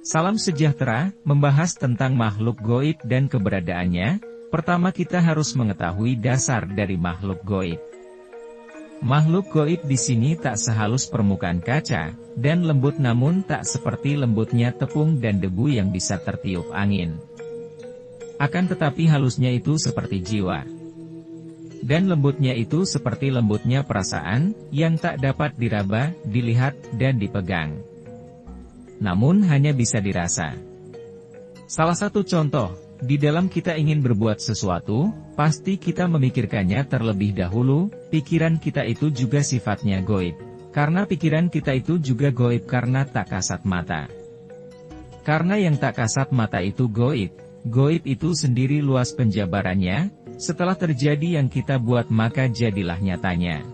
Salam sejahtera, membahas tentang makhluk goib dan keberadaannya. Pertama kita harus mengetahui dasar dari makhluk goib. Makhluk goib di sini tak sehalus permukaan kaca, dan lembut namun tak seperti lembutnya tepung dan debu yang bisa tertiup angin. Akan tetapi halusnya itu seperti jiwa. Dan lembutnya itu seperti lembutnya perasaan, yang tak dapat diraba, dilihat, dan dipegang. Namun hanya bisa dirasa. Salah satu contoh, di dalam kita ingin berbuat sesuatu, pasti kita memikirkannya terlebih dahulu. Pikiran kita itu juga sifatnya goib. Karena pikiran kita itu juga goib karena tak kasat mata. Karena yang tak kasat mata itu goib. Goib itu sendiri luas penjabarannya. Setelah terjadi yang kita buat maka jadilah nyatanya.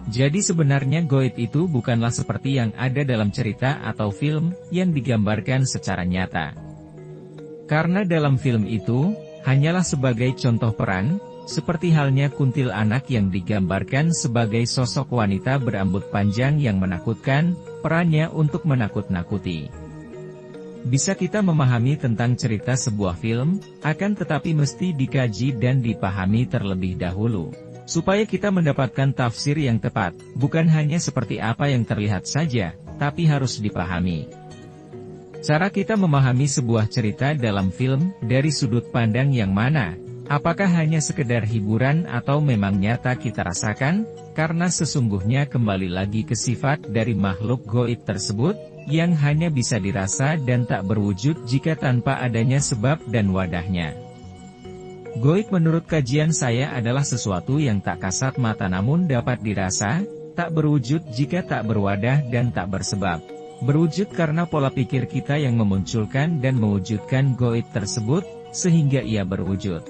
Jadi sebenarnya goib itu bukanlah seperti yang ada dalam cerita atau film, yang digambarkan secara nyata. Karena dalam film itu, hanyalah sebagai contoh peran, seperti halnya kuntilanak yang digambarkan sebagai sosok wanita berambut panjang yang menakutkan, perannya untuk menakut-nakuti. Bisa kita memahami tentang cerita sebuah film, akan tetapi mesti dikaji dan dipahami terlebih dahulu. Supaya kita mendapatkan tafsir yang tepat, bukan hanya seperti apa yang terlihat saja, tapi harus dipahami. Cara kita memahami sebuah cerita dalam film, dari sudut pandang yang mana? Apakah hanya sekedar hiburan atau memang nyata kita rasakan? Karena sesungguhnya kembali lagi ke sifat dari makhluk goib tersebut, yang hanya bisa dirasa dan tak berwujud jika tanpa adanya sebab dan wadahnya. Goib menurut kajian saya adalah sesuatu yang tak kasat mata namun dapat dirasa, tak berwujud jika tak berwadah dan tak bersebab. Berwujud karena pola pikir kita yang memunculkan dan mewujudkan goib tersebut, sehingga ia berwujud.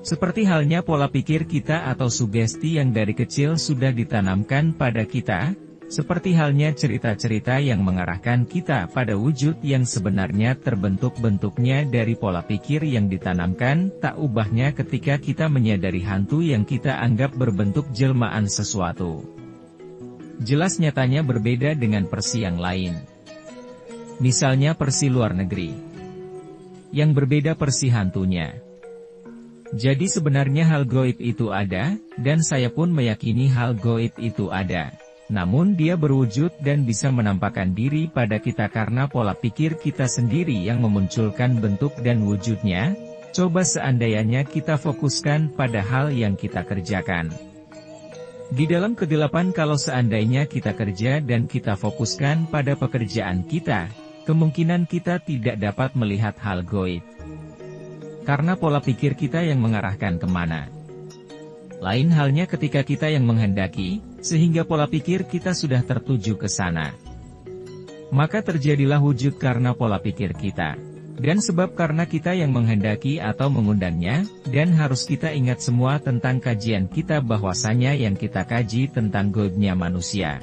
Seperti halnya pola pikir kita atau sugesti yang dari kecil sudah ditanamkan pada kita, seperti halnya cerita-cerita yang mengarahkan kita pada wujud yang sebenarnya terbentuk bentuknya dari pola pikir yang ditanamkan, tak ubahnya ketika kita menyadari hantu yang kita anggap berbentuk jelmaan sesuatu. Jelas nyatanya berbeda dengan versi yang lain. Misalnya versi luar negeri. Yang berbeda versi hantunya. Jadi sebenarnya hal goib itu ada, dan saya pun meyakini hal goib itu ada. Namun dia berwujud dan bisa menampakkan diri pada kita karena pola pikir kita sendiri yang memunculkan bentuk dan wujudnya. Coba seandainya kita fokuskan pada hal yang kita kerjakan. Di dalam kegelapan kalau seandainya kita kerja dan kita fokuskan pada pekerjaan kita, kemungkinan kita tidak dapat melihat hal goib. Karena pola pikir kita yang mengarahkan kemana. Lain halnya ketika kita yang menghendaki, sehingga pola pikir kita sudah tertuju ke sana. Maka terjadilah wujud karena pola pikir kita. Dan sebab karena kita yang menghendaki atau mengundangnya, dan harus kita ingat semua tentang kajian kita bahwasanya yang kita kaji tentang goibnya manusia.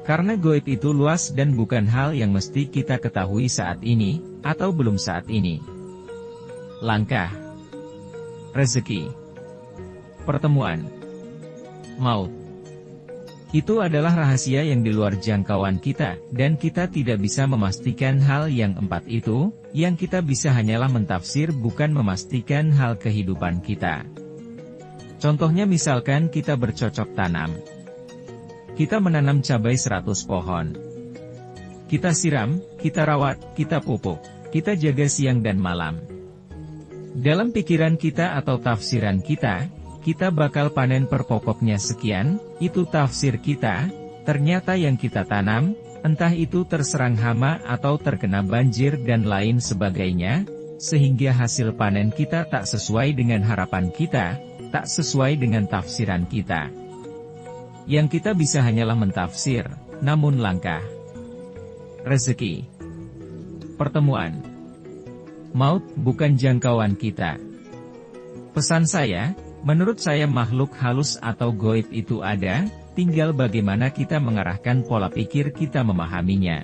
Karena goib itu luas dan bukan hal yang mesti kita ketahui saat ini, atau belum saat ini. Langkah. Rezeki. Pertemuan. Maut. Itu adalah rahasia yang di luar jangkauan kita, dan kita tidak bisa memastikan hal yang empat itu, yang kita bisa hanyalah mentafsir bukan memastikan hal kehidupan kita. Contohnya misalkan kita bercocok tanam. Kita menanam cabai 100 pohon. Kita siram, kita rawat, kita pupuk, kita jaga siang dan malam. Dalam pikiran kita atau tafsiran kita bakal panen per pokoknya sekian, itu tafsir kita. Ternyata yang kita tanam, entah itu terserang hama atau terkena banjir dan lain sebagainya, sehingga hasil panen kita tak sesuai dengan harapan kita, tak sesuai dengan tafsiran kita. Yang kita bisa hanyalah mentafsir, namun langkah. Rezeki. Pertemuan. Maut bukan jangkauan kita. Pesan saya, menurut saya makhluk halus atau goib itu ada, tinggal bagaimana kita mengarahkan pola pikir kita memahaminya.